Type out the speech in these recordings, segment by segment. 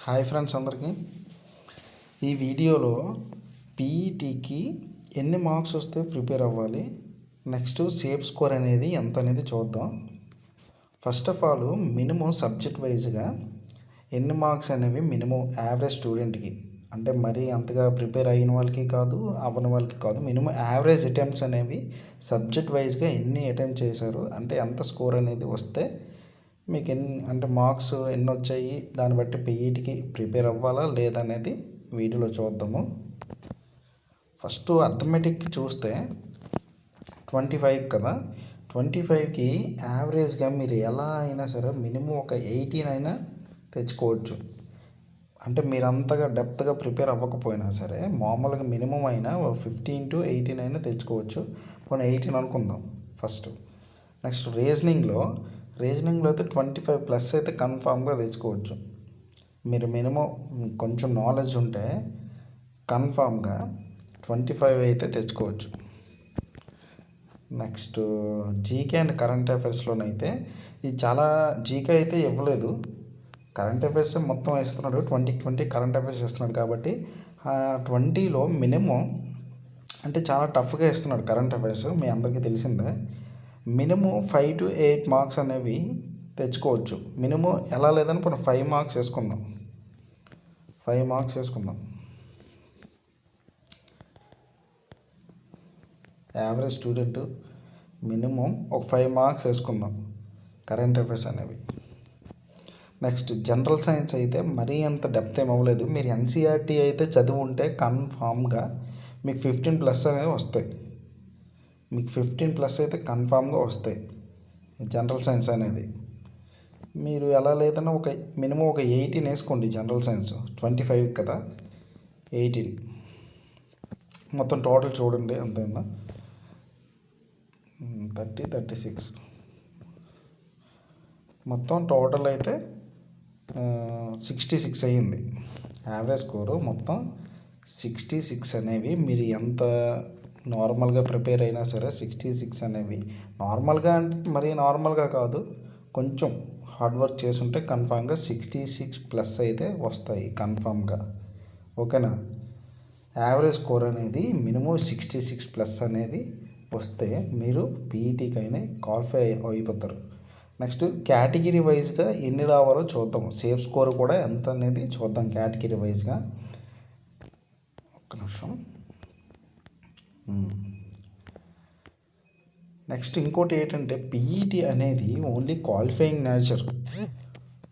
Hi friends అందరికీ. ఈ వీడియోలో పీఈటీకి ఎన్ని మార్క్స్ వస్తే ప్రిపేర్ అవ్వాలి, నెక్స్ట్ సేఫ్ స్కోర్ అనేది ఎంత అనేది చూద్దాం. First of all minimum subject వైజ్గా ఎన్ని మార్క్స్ అనేవి మినిమం యావరేజ్ స్టూడెంట్కి, అంటే మరీ అంతగా ప్రిపేర్ అయిన వాళ్ళకి కాదు, అవ్వని వాళ్ళకి కాదు, మినిమం యావరేజ్ అటెంప్ట్స్ అనేవి సబ్జెక్ట్ వైజ్గా ఎన్ని అటెంప్ట్ చేశారు, అంటే ఎంత స్కోర్ అనేది వస్తే మీకు అంటే మార్క్స్ ఎన్ని వచ్చాయి, దాన్ని బట్టి పీఈటీకి ప్రిపేర్ అవ్వాలా లేదా అనేది వీడియోలో చూద్దాము. ఫస్ట్ అర్థమెటిక్కి చూస్తే 25 కదా, 25కి యావరేజ్గా మీరు ఎలా అయినా సరే మినిమం ఒక 18 అయినా తెచ్చుకోవచ్చు. అంటే మీరు అంతగా డెప్త్గా ప్రిపేర్ అవ్వకపోయినా సరే మామూలుగా మినిమం అయినా 15 to 18 అయినా తెచ్చుకోవచ్చు. పోనీ 18 అనుకుందాం ఫస్ట్. నెక్స్ట్ రీజనింగ్లో అయితే 25+ అయితే కన్ఫామ్గా తెచ్చుకోవచ్చు. మీరు మినిమం కొంచెం నాలెడ్జ్ ఉంటే కన్ఫామ్గా 25 అయితే తెచ్చుకోవచ్చు. నెక్స్ట్ జీకే అండ్ కరెంట్ అఫైర్స్లోనైతే ఇది చాలా జీకే అయితే ఇవ్వలేదు, కరెంట్ అఫైర్స్ మొత్తం ఇస్తున్నాడు. 20 కరెంట్ అఫైర్స్ ఇస్తున్నాడు కాబట్టి 20లో మినిమం అంటే చాలా టఫ్గా ఇస్తున్నాడు కరెంట్ అఫైర్స్, మీ అందరికీ తెలిసిందే. మినిమం 5 to 8 మార్క్స్ అనేవి తెచ్చుకోవచ్చు. మినిమం ఎలా లేదని ఇప్పుడు 5 మార్క్స్ వేసుకుందాం. 5 మార్క్స్ వేసుకుందాం. యావరేజ్ స్టూడెంట్ మినిమం ఒక 5 మార్క్స్ వేసుకుందాం కరెంట్ అఫైర్స్ అనేవి. నెక్స్ట్ జనరల్ సైన్స్ అయితే మరీ అంత డెప్త్ ఏం అవ్వలేదు. మీరు ఎన్సీఆర్టీ అయితే చదివి ఉంటే కన్ఫామ్గా మీకు 15+ అనేది వస్తాయి. మీకు 15+ అయితే కన్ఫామ్గా వస్తాయి జనరల్ సైన్స్ అనేది. మీరు ఎలా లేదన్నా ఒక మినిమం ఒక 18 వేసుకోండి జనరల్ సైన్స్. 25 కదా, 18 మొత్తం టోటల్ చూడండి అంతేనా, 36 మొత్తం టోటల్ అయితే 66 అయ్యింది. యావరేజ్ స్కోరు మొత్తం 66 అనేవి మీరు ఎంత నార్మల్గా ప్రిపేర్ అయినా సరే 66 అనేవి నార్మల్గా, అంటే మరీ నార్మల్గా కాదు, కొంచెం హార్డ్ వర్క్ చేసుంటే కన్ఫామ్గా 66+ అయితే వస్తాయి కన్ఫామ్గా. ఓకేనా, యావరేజ్ స్కోర్ అనేది మినిమం 66+ అనేది వస్తే మీరు పీఈటీకైనా క్వాలిఫై అయిపోతారు. నెక్స్ట్ కేటగిరీ వైజ్గా ఎన్ని రావాలో చూద్దాం. సేఫ్ స్కోర్ కూడా ఎంత అనేది చూద్దాం కేటగిరీ వైజ్గా. ఒక్క నిమిషం. నెక్స్ట్ ఇంకోటి ఏంటంటే పీఈటీ అనేది ఓన్లీ క్వాలిఫైయింగ్ నేచర్.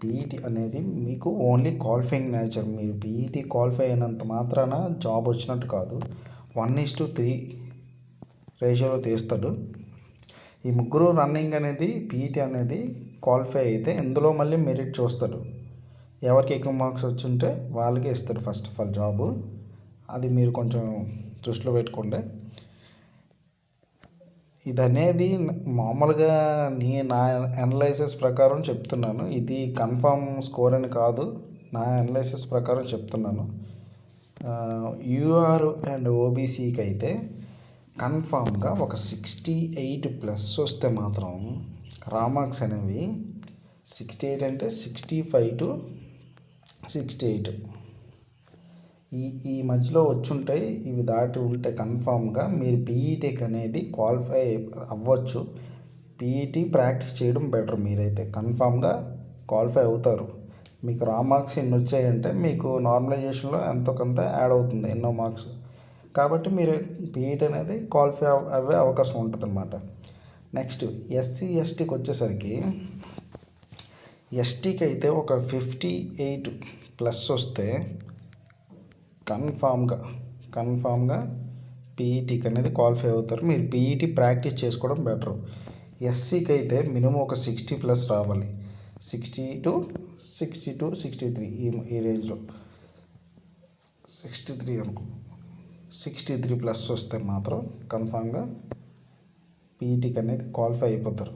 పీఈటీ అనేది మీకు ఓన్లీ క్వాలిఫైయింగ్ నేచర్. మీరు పీఈటీ క్వాలిఫై అయినంత మాత్రాన జాబ్ వచ్చినట్టు కాదు. 1:3 రేషియోలో తీస్తాడు. ఈ ముగ్గురు రన్నింగ్ అనేది పీఈటీ అనేది క్వాలిఫై అయితే ఇందులో మళ్ళీ మెరిట్ చూస్తాడు. ఎవరికి ఎక్కువ మార్క్స్ వచ్చుంటే వాళ్ళకే ఇస్తాడు ఫస్ట్ ఆఫ్ ఆల్ జాబు. అది మీరు కొంచెం దృష్టిలో పెట్టుకోండి. ఇది అనేది మామూలుగా నా అనలైసిస్ ప్రకారం చెప్తున్నాను, ఇది కన్ఫామ్ స్కోర్ అని కాదు, నా అనలైసిస్ ప్రకారం చెప్తున్నాను. యూఆర్ అండ్ ఓబీసీకి అయితే కన్ఫామ్గా ఒక 68+ వస్తే మాత్రం రా మార్క్స్ అనేవి 68 అంటే 65 to 68 ఈ మధ్యలో వచ్చుంటాయి. ఇవి దాటి ఉంటే కన్ఫామ్గా మీరు పీఈటీకి అనేది క్వాలిఫై అవ్వచ్చు. పీఈటీ ప్రాక్టీస్ చేయడం బెటర్. మీరైతే కన్ఫామ్గా క్వాలిఫై అవుతారు. మీకు రా మార్క్స్ ఎన్ని వచ్చాయంటే మీకు నార్మలైజేషన్లో ఎంతో కొంత యాడ్ అవుతుంది ఎన్నో మార్క్స్, కాబట్టి మీరు పీఈటీ అనేది క్వాలిఫై అవ్వే అవకాశం ఉంటుంది అన్నమాట. నెక్స్ట్ ఎస్సీ ఎస్టీకి వచ్చేసరికి ఎస్టీకి అయితే ఒక 58+ వస్తే కన్ఫామ్గా పీఈటీకి అనేది క్వాలిఫై అవుతారు. మీరు పీఈటీ ప్రాక్టీస్ చేసుకోవడం బెటర్. ఎస్సీకి అయితే మినిమం ఒక 60+ రావాలి. 60 to 63 ఈ రేంజ్లో 63 అనుకో, 63+ వస్తే మాత్రం కన్ఫామ్గా పీఈటీకి అనేది క్వాలిఫై అయిపోతారు.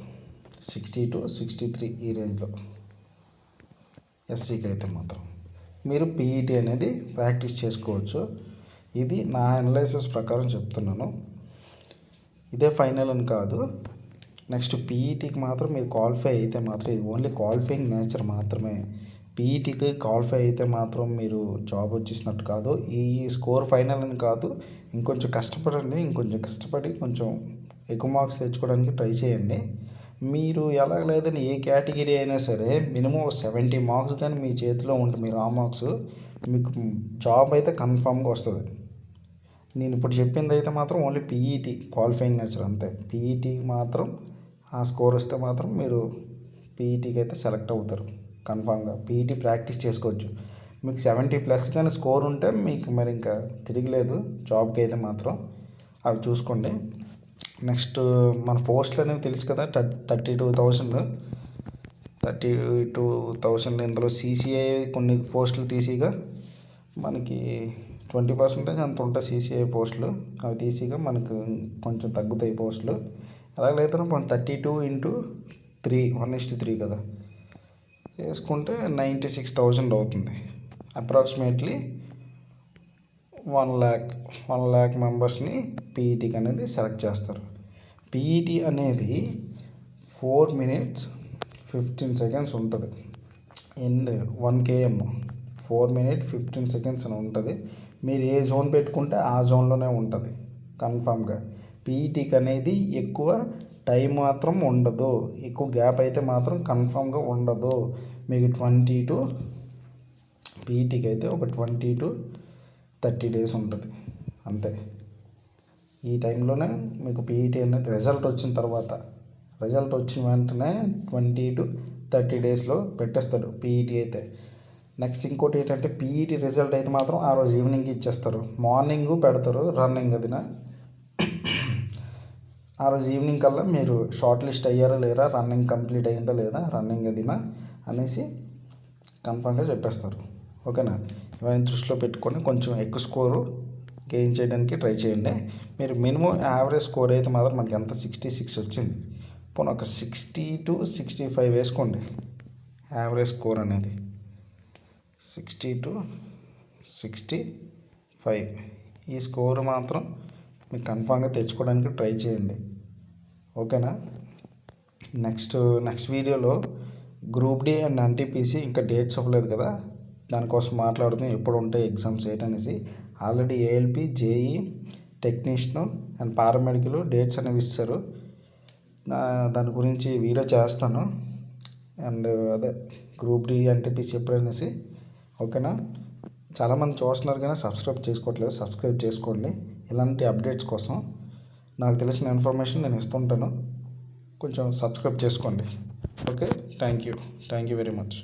60 to 63 ఈ రేంజ్లో ఎస్సీకి అయితే మాత్రం మీరు పీఈటీ అనేది ప్రాక్టీస్ చేసుకోవచ్చు. ఇది నా అనలైసిస్ ప్రకారం చెప్తున్నాను, ఇదే ఫైనల్ అని కాదు. నెక్స్ట్ పీఈటీకి మాత్రం మీరు క్వాలిఫై అయితే మాత్రం ఇది ఓన్లీ క్వాలిఫైయింగ్ నేచర్ మాత్రమే. పీఈటీకి క్వాలిఫై అయితే మాత్రం మీరు జాబ్ వచ్చేసినట్టు కాదు. ఈ స్కోర్ ఫైనల్ అని కాదు, ఇంకొంచెం కష్టపడండి. ఇంకొంచెం కష్టపడి కొంచెం ఎక్కువ మార్క్స్ తెచ్చుకోవడానికి ట్రై చేయండి. మీరు ఎలాగ లేదని ఏ కేటగిరీ అయినా సరే మినిమం 70 మార్క్స్ కానీ మీ చేతిలో ఉంటే మీరు ఆ మార్క్స్ మీకు జాబ్ అయితే కన్ఫామ్గా వస్తుంది. నేను ఇప్పుడు చెప్పింది అయితే మాత్రం ఓన్లీ పీఈటీ క్వాలిఫైయింగ్ నేచర్ అంతే. పీఈటీకి మాత్రం ఆ స్కోర్ వస్తే మాత్రం మీరు పీఈటీకి అయితే సెలెక్ట్ అవుతారు కన్ఫామ్గా. పీఈటీ ప్రాక్టీస్ చేసుకోవచ్చు. మీకు 70+ కానీ స్కోర్ ఉంటే మీకు మరి ఇంకా తిరగలేదు జాబ్కి అయితే మాత్రం. అవి చూసుకోండి. నెక్స్ట్ మన పోస్టులు అనేవి తెలుసు కదా, 32,000 ఇందులో సీసీఐ కొన్ని పోస్టులు తీసిగా మనకి 20% అంత ఉంటాయి సీసీఐ పోస్టులు. అవి తీసిగా మనకు కొంచెం తగ్గుతాయి పోస్టులు. అలాగైతే మనం 32 × 3 కదా వేసుకుంటే 96,000 అవుతుంది. అప్రాక్సిమేట్లీ 1 lakh మెంబర్స్ని పీఈటీకి అనేది సెలెక్ట్ చేస్తారు. పీఈటీ అనేది 4 minutes 15 seconds ఉంటుంది. అండ్ 1 km 4 minutes 15 seconds అని ఉంటుంది. మీరు ఏ జోన్ పెట్టుకుంటే ఆ జోన్లోనే ఉంటుంది కన్ఫామ్గా. పీఈటీకి అనేది ఎక్కువ టైం మాత్రం ఉండదు, ఎక్కువ గ్యాప్ అయితే మాత్రం కన్ఫామ్గా ఉండదు. మీకు పీఈటీకి అయితే ఒక 20 to 30 days ఉంటుంది అంతే. ఈ టైంలోనే మీకు పీఈటీ అనేది రిజల్ట్ వచ్చిన వెంటనే 20 to 30 daysలో పెట్టేస్తాడు పీఈటీ అయితే. నెక్స్ట్ ఇంకోటి ఏంటంటే పీఈటీ రిజల్ట్ అయితే మాత్రం ఆ రోజు ఈవినింగ్కి ఇచ్చేస్తారు. మార్నింగ్ పెడతారు రన్నింగ్ అదిన. ఆ రోజు ఈవినింగ్ కల్లా మీరు షార్ట్ లిస్ట్ అయ్యారా లేరా, రన్నింగ్ కంప్లీట్ అయిందా లేదా, రన్నింగ్ అదిన అనేసి కన్ఫామ్గా చెప్పేస్తారు. ఓకేనా. ఇవన్నీ దృష్టిలో పెట్టుకొని కొంచెం ఎక్కువ స్కోరు గెయిన్ చేయడానికి ట్రై చేయండి. మీరు మినిమం యావరేజ్ స్కోర్ అయితే మాత్రం మనకి ఎంత 66 వచ్చింది. పోనీ ఒక 60 to 65 వేసుకోండి యావరేజ్ స్కోర్ అనేది. 60 to 65 ఈ స్కోర్ మాత్రం మీకు కన్ఫామ్గా తెచ్చుకోవడానికి ట్రై చేయండి. ఓకేనా. నెక్స్ట్ వీడియోలో గ్రూప్ డి అండ్ ఎన్టీపీసీ ఇంకా డేట్స్ అవ్వలేదు కదా, దానికోసం మాట్లాడుతున్నాం ఎప్పుడు ఉంటాయి ఎగ్జామ్స్ ఏంటనేసి. Already ALP, JE, technician and paramedical dates అనేవి ఇస్తారు. దాని గురించి వీడియో చేస్తాను. అండ్ అదే గ్రూప్ డి ఎన్టీపీసీ ఎప్పుడనేసి. ఓకేనా. చాలామంది చూస్తున్నారు కానీ సబ్స్క్రైబ్ చేసుకోవట్లేదు, సబ్స్క్రైబ్ చేసుకోండి ఇలాంటి అప్డేట్స్ కోసం. నాకు తెలిసిన ఇన్ఫర్మేషన్ నేను ఇస్తుంటాను, కొంచెం సబ్స్క్రైబ్ చేసుకోండి. Okay. Thank you very much.